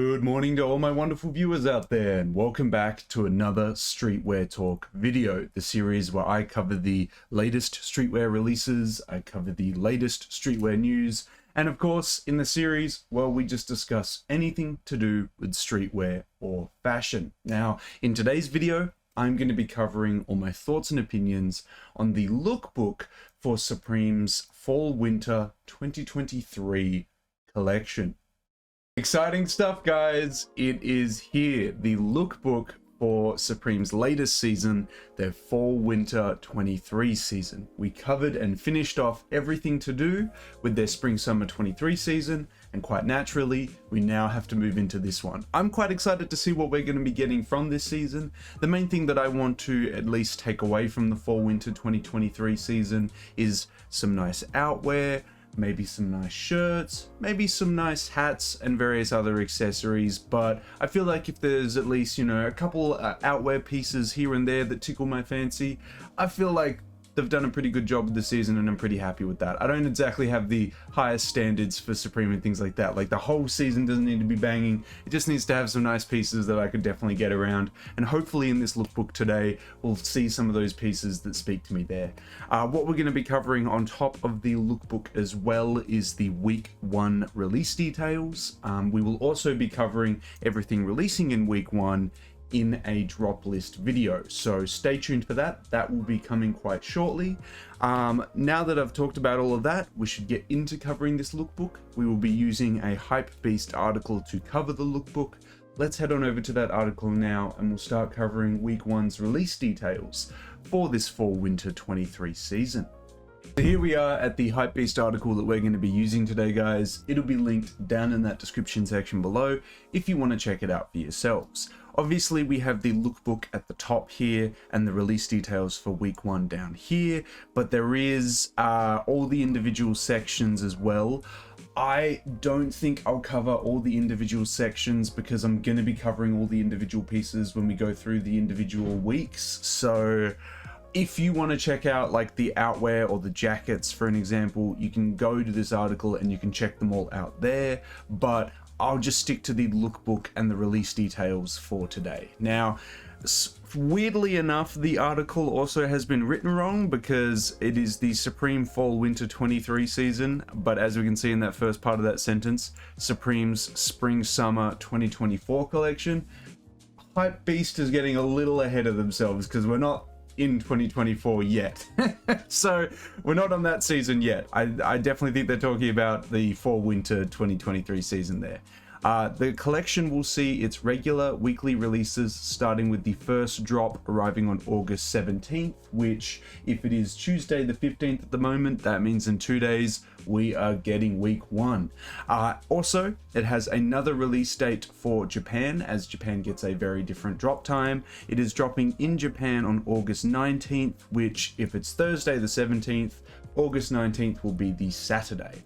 Good morning to all my wonderful viewers out there, and welcome back to another Streetwear Talk video, the series where I cover the latest streetwear releases, I cover the latest streetwear news, and of course, in the series, well, we just discuss anything to do with streetwear or fashion. Now, in today's video, I'm going to be covering all my thoughts and opinions on the lookbook for Supreme's Fall/Winter 2023 collection. Exciting stuff, guys. It is here, the lookbook for Supreme's latest season, their Fall/Winter 23 season. We covered and finished off everything to do with their Spring/Summer 23 season, and quite naturally, we now have to move into this one. I'm quite excited to see what we're going to be getting from this season. The main thing that I want to at least take away from the Fall/Winter 2023 season is some nice outwear, maybe some nice shirts, maybe some nice hats and various other accessories. But I feel like if there's at least, a couple outwear pieces here and there that tickle my fancy, I feel like they've done a pretty good job of the season, and I'm pretty happy with that. I don't exactly have the highest standards for Supreme and things like that. Like, the whole season doesn't need to be banging. It just needs to have some nice pieces that I could definitely get around. And hopefully in this lookbook today, we'll see some of those pieces that speak to me there. What we're going to be covering on top of the lookbook as well is the week 1 release details. We will also be covering everything releasing in week 1 in a drop list video, so stay tuned for that. That will be coming quite shortly. Now that I've talked about all of that, we should get into covering this lookbook. We will be using a Hypebeast article to cover the lookbook. Let's head on over to that article now, and we'll start covering week 1's release details for this Fall/Winter 23 season. So here we are at the Hypebeast article that we're going to be using today, guys. It'll be linked down in that description section below if you want to check it out for yourselves. Obviously, we have the lookbook at the top here and the release details for week 1 down here, but there is all the individual sections as well. I don't think I'll cover all the individual sections because I'm going to be covering all the individual pieces when we go through the individual weeks. So if you want to check out like the outwear or the jackets, for an example, you can go to this article and you can check them all out there, but I'll just stick to the lookbook and the release details for today. Now, weirdly enough, the article also has been written wrong because it is the Supreme Fall/Winter 23 season, but as we can see in that first part of that sentence, Supreme's Spring/Summer 2024 collection. Hypebeast is getting a little ahead of themselves because we're not in 2024 yet. So we're not on that season yet. I definitely think they're talking about the Fall/Winter 2023 season there. The collection will see its regular weekly releases, starting with the first drop arriving on August 17th, which, if it is Tuesday the 15th at the moment, that means in 2 days we are getting week 1. Also, it has another release date for Japan, as Japan gets a very different drop time. It is dropping in Japan on August 19th, which, if it's Thursday the 17th, August 19th will be the Saturday.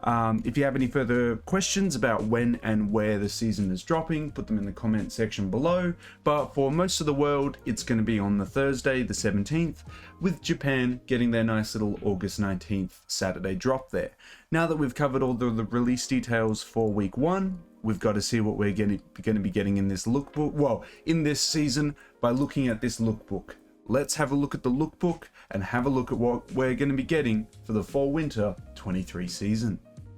If you have any further questions about when and where the season is dropping, put them in the comment section below. But for most of the world, it's going to be on the Thursday, the 17th, with Japan getting their nice little August 19th Saturday drop there. Now that we've covered all the release details for week 1, we've got to see what we're going to be getting in this lookbook. Well, in this season by looking at this lookbook. Let's have a look at the lookbook and have a look at what we're going to be getting for the Fall/Winter 23 season.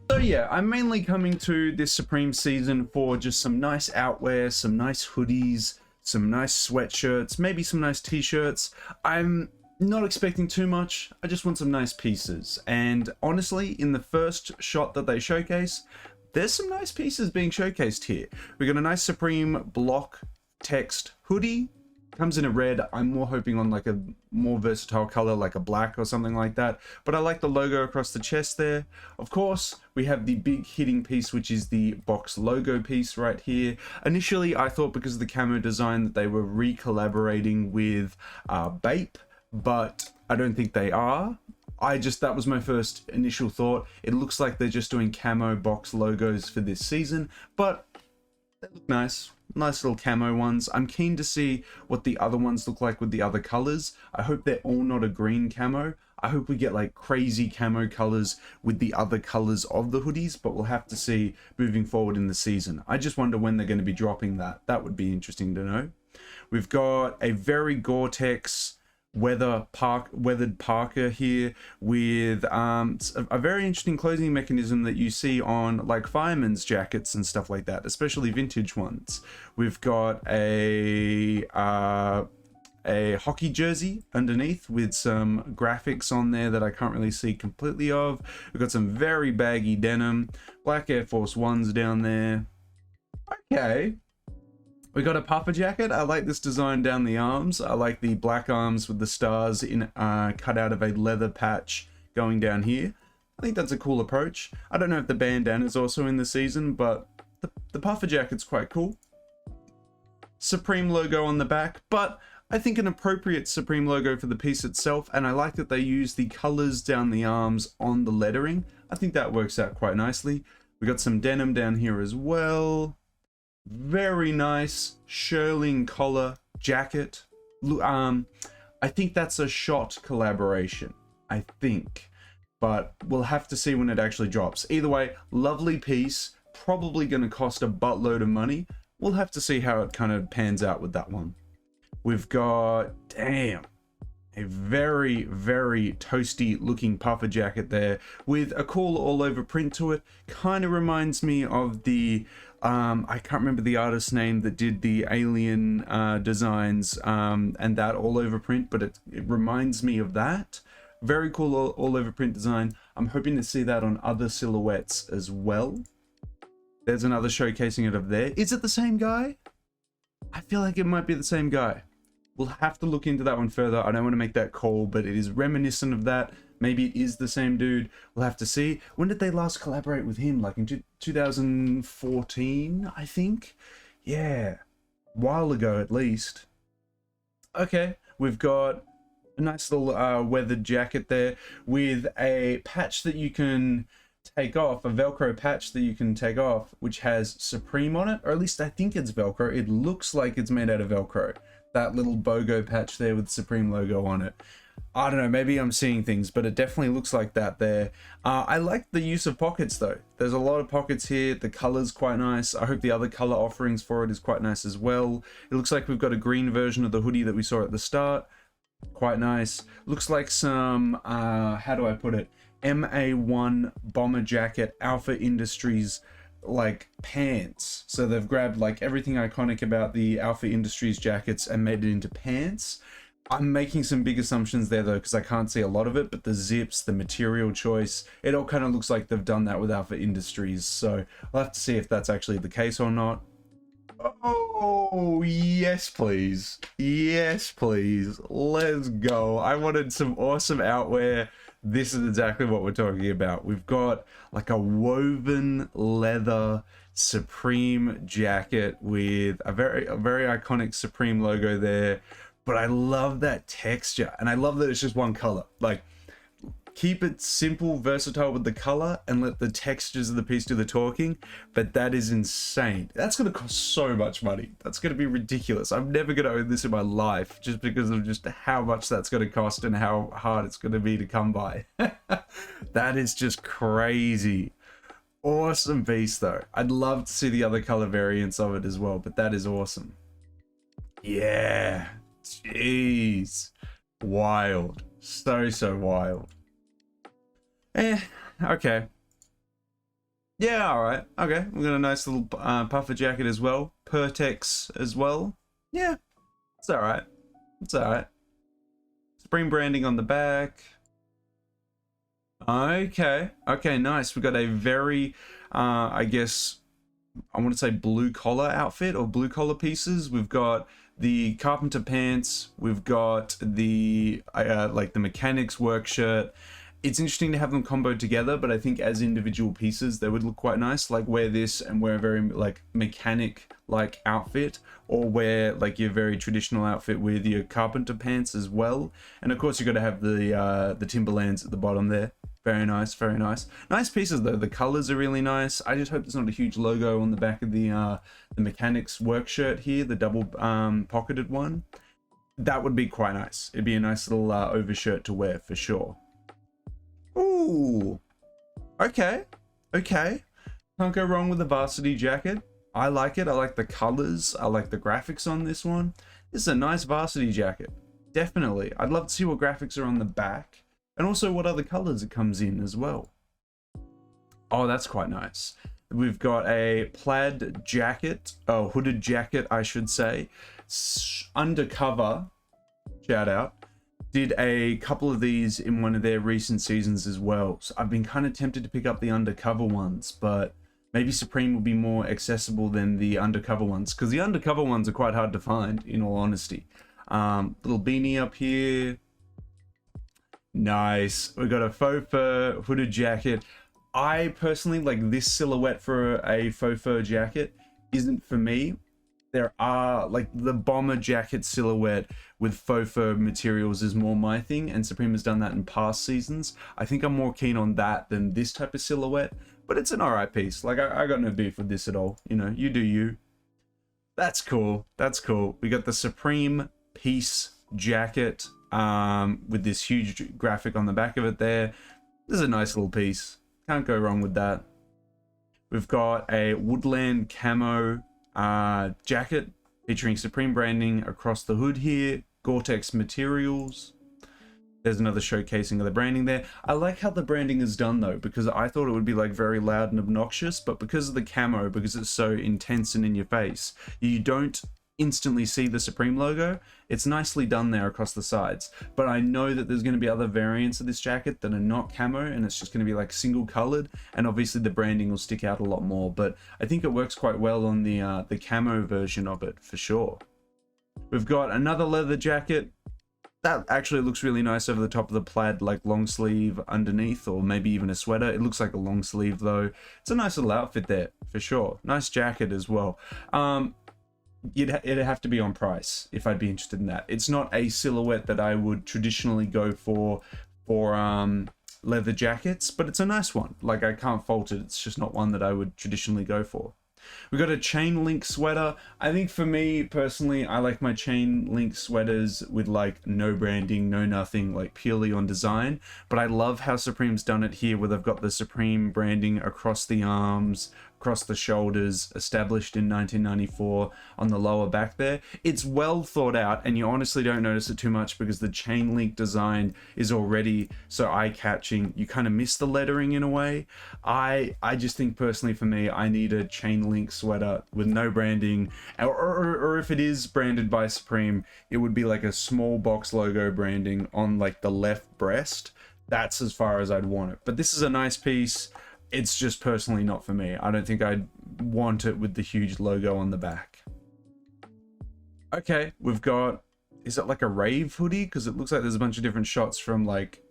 So yeah, I'm mainly coming to this Supreme season for just some nice outwear, some nice hoodies, some nice sweatshirts, maybe some nice t-shirts. I'm not expecting too much. I just want some nice pieces. And honestly, in the first shot that they showcase, there's some nice pieces being showcased here. We got a nice Supreme block text hoodie. Comes in a red. I'm more hoping on like a more versatile color, like a black or something like that. But I like the logo across the chest there. Of course, we have the big hitting piece, which is the box logo piece right here. Initially, I thought because of the camo design that they were re-collaborating with Bape, but I don't think they are. That was my first initial thought. It looks like they're just doing camo box logos for this season, but they look nice. Nice little camo ones. I'm keen to see what the other ones look like with the other colors. I hope they're all not a green camo. I hope we get like crazy camo colors with the other colors of the hoodies, but we'll have to see moving forward in the season. I just wonder when they're going to be dropping that. That would be interesting to know. We've got a very Gore-Tex weathered parka here with a very interesting closing mechanism that you see on like firemen's jackets and stuff like that, especially vintage ones. We've got a hockey jersey underneath with some graphics on there that I can't really see completely of. We've got some very baggy denim, black Air Force Ones down there. Okay. We got a puffer jacket. I like this design down the arms. I like the black arms with the stars in cut out of a leather patch going down here. I think that's a cool approach. I don't know if the bandana is also in the season, but the puffer jacket's quite cool. Supreme logo on the back, but I think an appropriate Supreme logo for the piece itself, and I like that they use the colors down the arms on the lettering. I think that works out quite nicely. We got some denim down here as well. Very nice shearling collar jacket. I think that's a Shot collaboration, I think, but we'll have to see when it actually drops. Either way, lovely piece, probably going to cost a buttload of money. We'll have to see how it kind of pans out with that one. We've got, damn, a very, very toasty looking puffer jacket there with a cool all over print to it. Kind of reminds me of the I can't remember the artist's name that did the alien designs and that all over print, but it reminds me of that. Very cool all over print design. I'm hoping to see that on other silhouettes as well. There's another showcasing it of there. Is it the same guy? I feel like it might be the same guy. We'll have to look into that one further. I don't want to make that call, but it is reminiscent of that. Maybe it is the same dude. We'll have to see. When did they last collaborate with him? Like in 2014, I think? Yeah, a while ago at least. Okay, we've got a nice little weathered jacket there with a patch that you can take off, a Velcro patch that you can take off, which has Supreme on it, or at least I think it's Velcro. It looks like it's made out of Velcro. That little BOGO patch there with the Supreme logo on it. I don't know, maybe I'm seeing things, but it definitely looks like that there. I like the use of pockets though. There's a lot of pockets here. The color's quite nice. I hope the other color offerings for it is quite nice as well. It looks like we've got a green version of the hoodie that we saw at the start. Quite nice. Looks like some, how do I put it? MA1 bomber jacket, Alpha Industries like pants. So they've grabbed like everything iconic about the Alpha Industries jackets and made it into pants. I'm making some big assumptions there though, because I can't see a lot of it, but the zips, the material choice, it all kind of looks like they've done that with Alpha Industries. So I'll have to see if that's actually the case or not. Oh, yes, please. Yes, please. Let's go. I wanted some awesome outwear. This is exactly what we're talking about. We've got like a woven leather Supreme jacket with a very iconic Supreme logo there. But I love that texture, and I love that it's just one color. Like, keep it simple, versatile with the color, and let the textures of the piece do the talking. But that is insane. That's going to cost so much money. That's going to be ridiculous. I'm never going to own this in my life just because of just how much that's going to cost and how hard it's going to be to come by. That is just crazy. Awesome piece, though. I'd love to see the other color variants of it as well, but that is awesome. Yeah. Jeez. Wild. So wild. Okay. Yeah, alright. Okay, we've got a nice little puffer jacket as well. Pertex as well. Yeah, it's alright. It's alright. Supreme branding on the back. Okay. Okay, nice. We've got a very, I guess, I want to say blue collar outfit or blue collar pieces. We've got the carpenter pants. We've got the, like the mechanics work shirt. It's interesting to have them comboed together, but I think as individual pieces, they would look quite nice. Like wear this and wear a very like mechanic-like outfit, or wear like your very traditional outfit with your carpenter pants as well. And of course, you've got to have the Timberlands at the bottom there. Very nice, very nice. Nice pieces though. The colors are really nice. I just hope there's not a huge logo on the back of the mechanics work shirt here, the double pocketed one. That would be quite nice. It'd be a nice little overshirt to wear for sure. Ooh, okay, okay. Can't go wrong with the varsity jacket. I like it. I like the colors. I like the graphics on this one. This is a nice varsity jacket. Definitely. I'd love to see what graphics are on the back and also what other colors it comes in as well. Oh, that's quite nice. We've got a plaid jacket, oh, hooded jacket, I should say. Undercover, shout out, did a couple of these in one of their recent seasons as well. So I've been kind of tempted to pick up the undercover ones, but maybe Supreme will be more accessible than the undercover ones, because the undercover ones are quite hard to find, in all honesty. Little beanie up here. Nice. We got a faux fur hooded jacket. I personally like this silhouette for a faux fur jacket isn't for me. There are like the bomber jacket silhouette with faux fur materials is more my thing, and Supreme has done that in past seasons. I think I'm more keen on that than this type of silhouette, but it's an alright piece. Like I got no beef with this at all. You know, you do you. That's cool. That's cool. We got the Supreme piece jacket with this huge graphic on the back of it there. This is a nice little piece. Can't go wrong with that. We've got a woodland camo jacket featuring Supreme branding across the hood here. Gore-Tex materials. There's another showcasing of the branding there. I like how the branding is done though, because I thought it would be like very loud and obnoxious, but because of the camo, because it's so intense and in your face, you don't instantly see the Supreme logo. It's nicely done there across the sides, but I know that there's going to be other variants of this jacket that are not camo, and it's just going to be like single colored, and obviously the branding will stick out a lot more, but I think it works quite well on the camo version of it for sure. We've got another leather jacket that actually looks really nice over the top of the plaid, like long sleeve underneath, or maybe even a sweater. It looks like a long sleeve though. It's a nice little outfit there for sure. Nice jacket as well. It'd have to be on price if I'd be interested in that. It's not a silhouette that I would traditionally go for leather jackets, but it's a nice one. Like, I can't fault it. It's just not one that I would traditionally go for. We got a chain link sweater. I think for me personally, I like my chain link sweaters with like no branding, no nothing, like purely on design. But I love how Supreme's done it here, where they've got the Supreme branding across the arms, across the shoulders, established in 1994 on the lower back there. It's well thought out, and you honestly don't notice it too much because the chain link design is already so eye-catching. You kind of miss the lettering in a way. I just think personally for me, I need a chain link sweater with no branding, or if it is branded by Supreme, it would be like a small box logo branding on like the left breast. That's as far as I'd want it. But this is a nice piece. It's just personally not for me. I don't think I'd want it with the huge logo on the back. Okay, we've got, is it like a rave hoodie? Because it looks like there's a bunch of different shots from like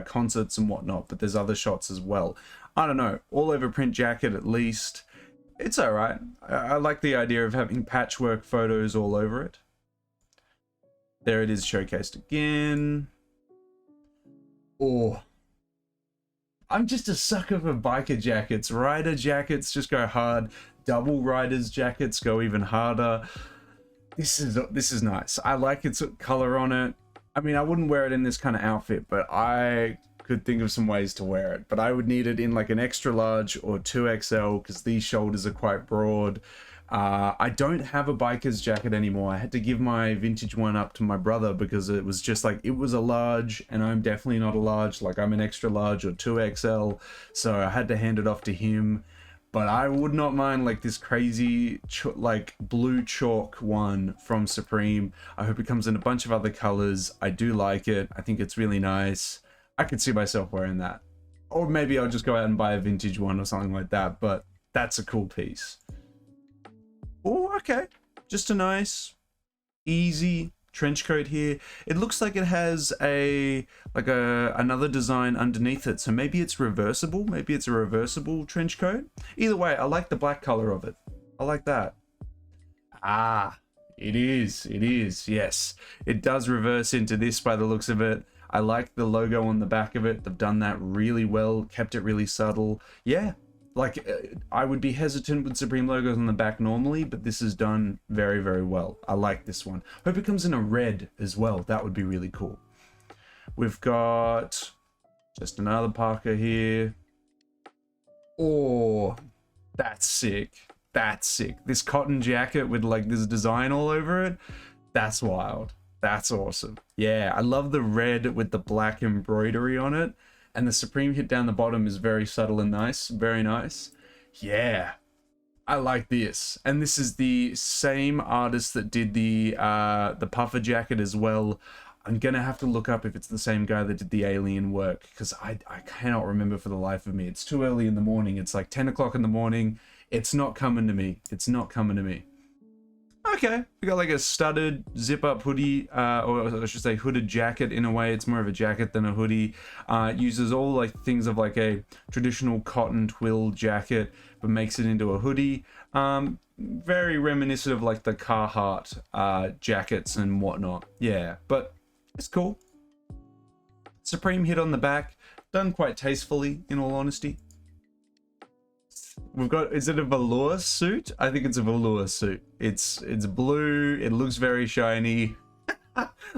concerts and whatnot, but there's other shots as well. I don't know, all over print jacket at least. It's all right. I like the idea of having patchwork photos all over it. There it is showcased again. Oh. I'm just a sucker for biker jackets. Rider jackets just go hard. Double riders jackets go even harder. This is nice. I like its color on it. I mean, I wouldn't wear it in this kind of outfit, but I could think of some ways to wear it. But I would need it in like an extra large or 2XL because these shoulders are quite broad. I don't have a biker's jacket anymore. I had to give my vintage one up to my brother because it was just like, it was a large and I'm definitely not a large. Like, I'm an extra large or 2XL. So I had to hand it off to him. But I would not mind like this crazy like blue chalk one from Supreme. I hope it comes in a bunch of other colors. I do like it. I think it's really nice. I could see myself wearing that. Or maybe I'll just go out and buy a vintage one or something like that. But that's a cool piece. Oh, okay. Just a nice, easy trench coat here. It looks like it has another design underneath it. So maybe it's reversible. Maybe it's a reversible trench coat. Either way, I like the black color of it. I like that. Ah, it is. It is. Yes. It does reverse into this by the looks of it. I like the logo on the back of it. They've done that really well, kept it really subtle. Yeah. Like, I would be hesitant with Supreme logos on the back normally, but this is done very, very well. I like this one. Hope it comes in a red as well. That would be really cool. We've got Just another parka here. Oh, that's sick. That's sick. This cotton jacket with like this design all over it. That's wild. That's awesome. Yeah, I love the red with the black embroidery on it. And the Supreme hit down the bottom is very subtle and nice. Very nice. Yeah, I like this. And this is the same artist that did the puffer jacket as well. I'm gonna have to look up if it's the same guy that did the alien work, because I cannot remember for the life of me. It's too early in the morning. It's like 10 o'clock in the morning. It's not coming to me. It's not coming to me. Okay, we got like a studded zip-up hoodie, or I should say hooded jacket in a way. It's more of a jacket than a hoodie. Uses all like things of like a traditional cotton twill jacket, but makes it into a hoodie. Very reminiscent of like the Carhartt jackets and whatnot. Yeah, but it's cool. Supreme hit on the back, done quite tastefully, in all honesty. We've got, is it a velour suit? I think it's a velour suit. It's blue, it looks very shiny.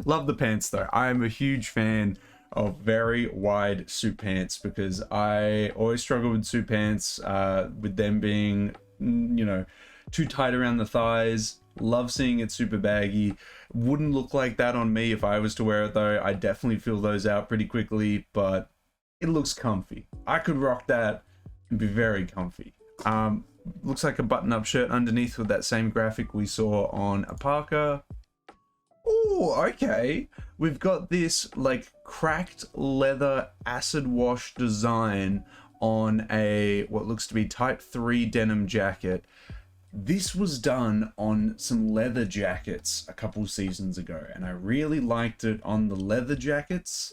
Love the pants though. I am a huge fan of very wide suit pants because I always struggle with suit pants, with them being, you know, too tight around the thighs. Love seeing it super baggy. Wouldn't look like that on me if I was to wear it though. I definitely feel those out pretty quickly, but it looks comfy. I could rock that and be very comfy. Looks like a button-up shirt underneath with that same graphic we saw on a parka. Oh, okay. We've got this like cracked leather acid wash design on a what looks to be type 3 denim jacket. This was done on some leather jackets a couple seasons ago, and I really liked it on the leather jackets,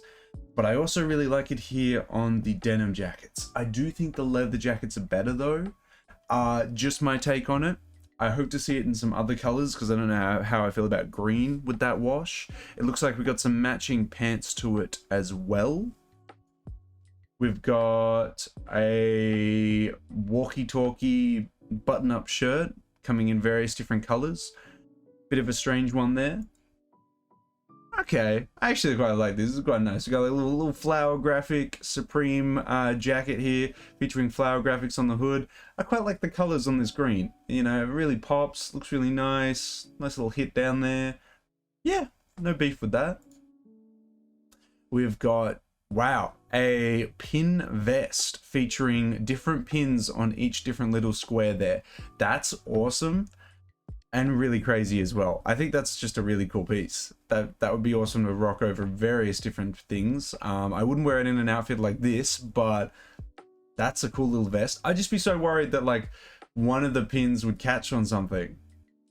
but I also really like it here on the denim jackets. I do think the leather jackets are better though. Just my take on it. I hope to see it in some other colors because I don't know how I feel about green with that wash. It looks like we got some matching pants to it as well. We've got a walkie-talkie button-up shirt coming in various different colors. Bit of a strange one there. Okay, I actually quite like this. This is quite nice. We got a little flower graphic Supreme jacket here featuring flower graphics on the hood. I quite like the colors on this green. You know, it really pops, looks really nice. Nice little hit down there. Yeah, no beef with that. We've got, wow, a pin vest featuring different pins on each different little square there. That's awesome. And really crazy as well. I think that's just a really cool piece. That would be awesome to rock over various different things. I wouldn't wear it in an outfit like this, but that's a cool little vest. I'd just be so worried that like one of the pins would catch on something.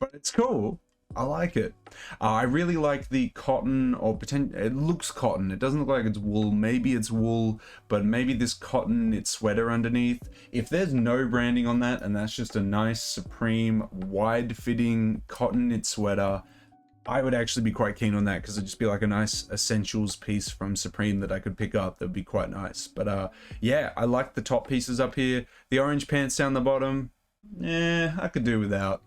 But it's cool. I like it. I really like the cotton, or it looks cotton. It doesn't look like it's wool. Maybe it's wool, but maybe this cotton knit sweater underneath. If there's no branding on that and that's just a nice Supreme wide fitting cotton knit sweater, I would actually be quite keen on that because it'd just be like a nice essentials piece from Supreme that I could pick up. That'd be quite nice. But yeah, I like the top pieces up here. The orange pants down the bottom, yeah, I could do without.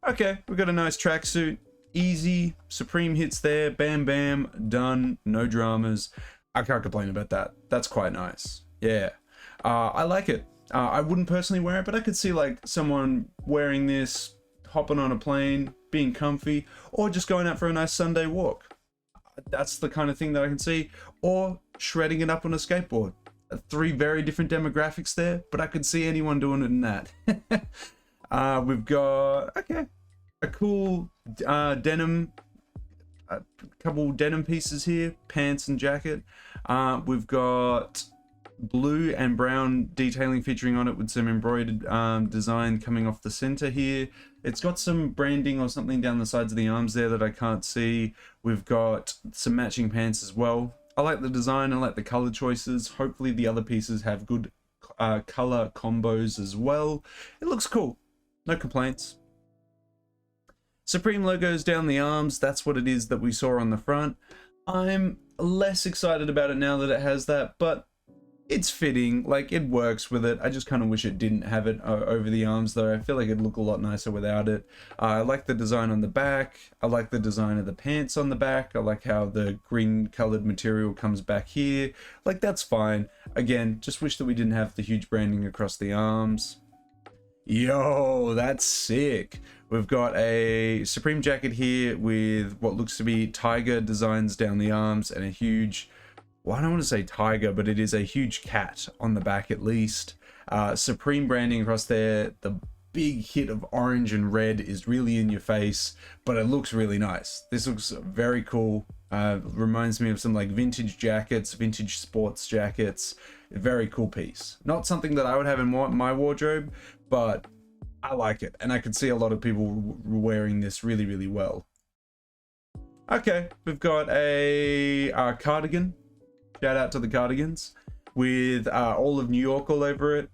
Okay, we got a nice tracksuit, easy, Supreme hits there, bam bam, done, no dramas. I can't complain about that. That's quite nice. Yeah, I like it. I wouldn't personally wear it, but I could see like someone wearing this, hopping on a plane, being comfy, or just going out for a nice Sunday walk. That's the kind of thing that I can see, or shredding it up on a skateboard. 3 very different demographics there, but I could see anyone doing it in that. We've got, okay, a cool denim, a couple denim pieces here, pants and jacket. We've got blue and brown detailing featuring on it with some embroidered design coming off the center here. It's got some branding or something down the sides of the arms there that I can't see. We've got some matching pants as well. I like the design, I like the color choices. Hopefully the other pieces have good color combos as well. It looks cool. No complaints. Supreme logos down the arms, that's what it is that we saw on the front. I'm less excited about it now that it has that, but It's fitting, like it works with it. I just kind of wish it didn't have it over the arms though. I feel like it'd look a lot nicer without it. I like the design on the back. I like the design of the pants on the back. I like how the green colored material comes back here. Like that's fine. Again, just wish that we didn't have the huge branding across the arms. Yo, that's sick. We've got a Supreme jacket here with what looks to be tiger designs down the arms and a huge, well, I don't want to say tiger, but it is a huge cat on the back at least. Supreme branding across there. The big hit of orange and red is really in your face, but it looks really nice. This looks very cool. Reminds me of some like vintage jackets, vintage sports jackets. Very cool piece. Not something that I would have in my wardrobe, but I like it. And I could see a lot of people wearing this really, really well. Okay, we've got a cardigan. Shout out to the cardigans with all of New York all over it.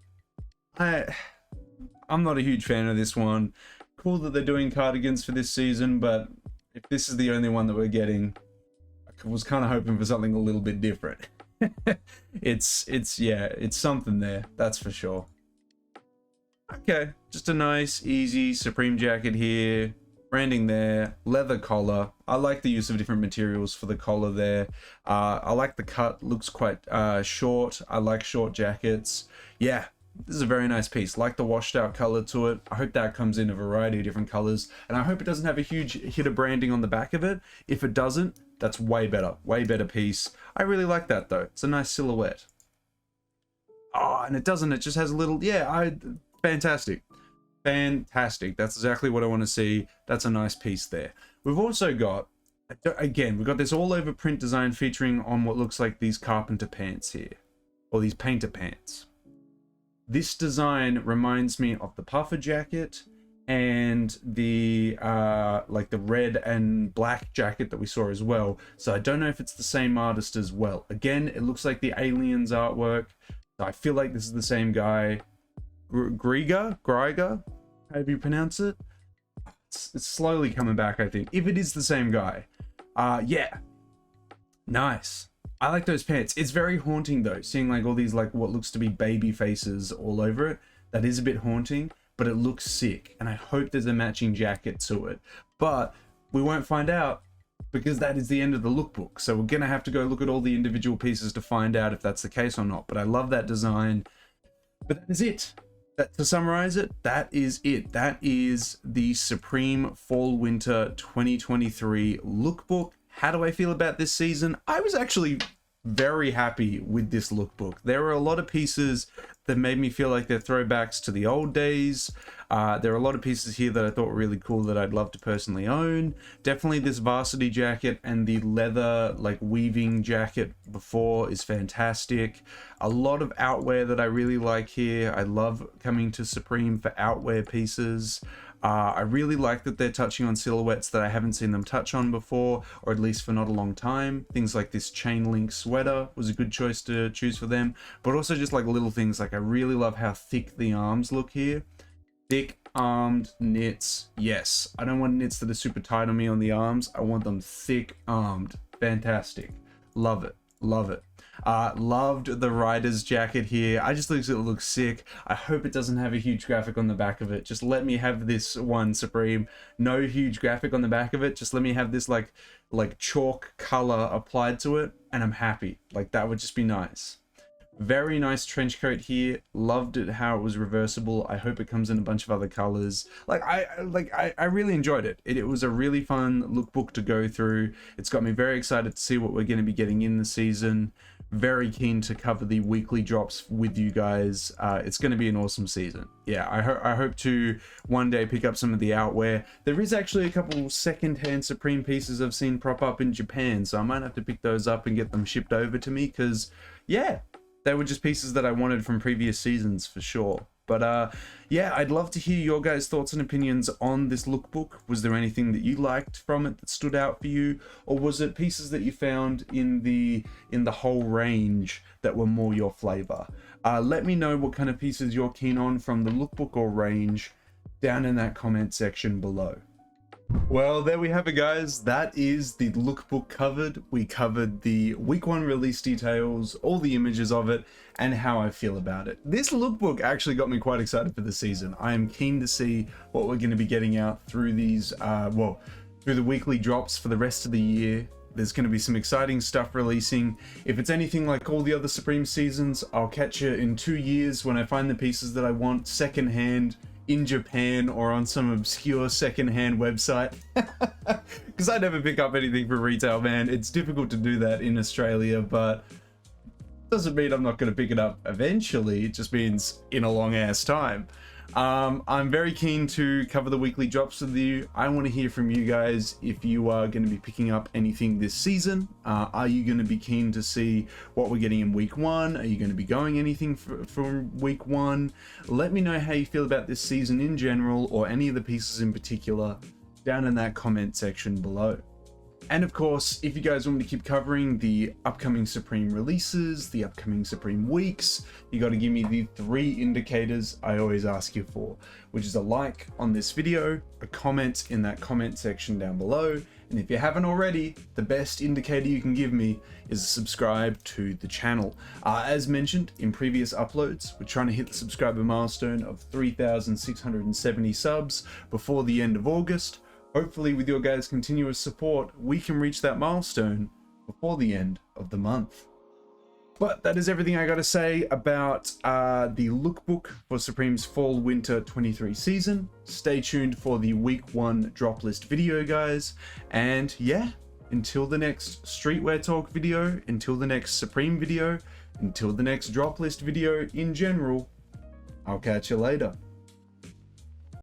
I'm not a huge fan of this one. Cool that they're doing cardigans for this season, but if this is the only one that we're getting, I was kind of hoping for something a little bit different. it's something there, that's for sure. Okay, just a nice, easy Supreme jacket here. Branding there, leather collar. I like the use of different materials for the collar there. I like the cut, looks quite short. I like short jackets. Yeah, this is a very nice piece. Like the washed out color to it. I hope that comes in a variety of different colors. And I hope it doesn't have a huge hit of branding on the back of it. If it doesn't, that's way better piece. I really like that though. It's a nice silhouette. Oh, and it doesn't, it just has a little, fantastic. Fantastic. That's exactly what I want to see. That's a nice piece there. We've also got, again, we've got this all over print design featuring on what looks like these carpenter pants here, or these painter pants. This design reminds me of the puffer jacket and the like the red and black jacket that we saw as well. So I don't know if it's the same artist as well. Again, it looks like the Aliens artwork. So I feel like this is the same guy. Griger, however you pronounce it. It's slowly coming back, I think. If it is the same guy. Yeah. Nice. I like those pants. It's very haunting though, seeing like all these like what looks to be baby faces all over it. That is a bit haunting, but it looks sick. And I hope there's a matching jacket to it. But we won't find out because that is the end of the lookbook. So we're going to have to go look at all the individual pieces to find out if that's the case or not. But I love that design. But that is it. To summarize it, that is it. That is the Supreme Fall Winter 2023 lookbook. How do I feel about this season? I was actually very happy with this lookbook. There were a lot of pieces that made me feel like they're throwbacks to the old days. There are a lot of pieces here that I thought were really cool that I'd love to personally own. Definitely this varsity jacket and the leather like weaving jacket before is fantastic. A lot of outwear that I really like here. I love coming to Supreme for outwear pieces. I really like that they're touching on silhouettes that I haven't seen them touch on before, or at least for not a long time. Things like this chain link sweater was a good choice to choose for them, but also just like little things like I really love how thick the arms look here. Thick armed knits. Yes, I don't want knits that are super tight on me on the arms. I want them thick armed. Fantastic. Love it. Love it. Loved the rider's jacket here. I just think it looks sick. I hope it doesn't have a huge graphic on the back of it. Just let me have this one, Supreme. No huge graphic on the back of it. Just let me have this like chalk color applied to it and I'm happy. Like that would just be nice. Very nice trench coat here. Loved it how it was reversible. I hope it comes in a bunch of other colors. I really enjoyed it. It was a really fun lookbook to go through. It's got me very excited to see what we're going to be getting in the season. Very keen to cover the weekly drops with you guys. It's going to be an awesome season. Yeah, I hope to one day pick up some of the outwear. There is actually a couple second-hand Supreme pieces I've seen prop up in Japan, so I might have to pick those up and get them shipped over to me because, yeah, they were just pieces that I wanted from previous seasons for sure. But yeah, I'd love to hear your guys' thoughts and opinions on this lookbook. Was there anything that you liked from it that stood out for you? Or was it pieces that you found in the whole range that were more your flavor? Let me know what kind of pieces you're keen on from the lookbook or range down in that comment section below. Well, there we have it, guys. That is the lookbook covered. We covered the week 1 release details, all the images of it, and how I feel about it. This lookbook actually got me quite excited for the season. I am keen to see what we're going to be getting out through these, through the weekly drops for the rest of the year. There's going to be some exciting stuff releasing. If it's anything like all the other Supreme seasons, I'll catch you in 2 years when I find the pieces that I want secondhand in Japan or on some obscure secondhand website. Because I never pick up anything from retail, man. It's difficult to do that in Australia, but doesn't mean I'm not going to pick it up eventually. It just means in a long ass time. I'm very keen to cover the weekly drops with you. I want to hear from you guys if you are going to be picking up anything this season. Are you going to be keen to see what we're getting in week 1? Are you going to be going anything from week 1? Let me know how you feel about this season in general, or any of the pieces in particular, down in that comment section below. And of course, if you guys want me to keep covering the upcoming Supreme releases, the upcoming Supreme weeks, you got to give me the 3 indicators I always ask you for, which is a like on this video, a comment in that comment section down below, and if you haven't already, the best indicator you can give me is subscribe to the channel. As mentioned in previous uploads, we're trying to hit the subscriber milestone of 3,670 subs before the end of August. Hopefully, with your guys' continuous support, we can reach that milestone before the end of the month. But that is everything I got to say about the lookbook for Supreme's Fall/Winter 23 season. Stay tuned for the week 1 drop list video, guys. And yeah, until the next Streetwear Talk video, until the next Supreme video, until the next drop list video in general, I'll catch you later.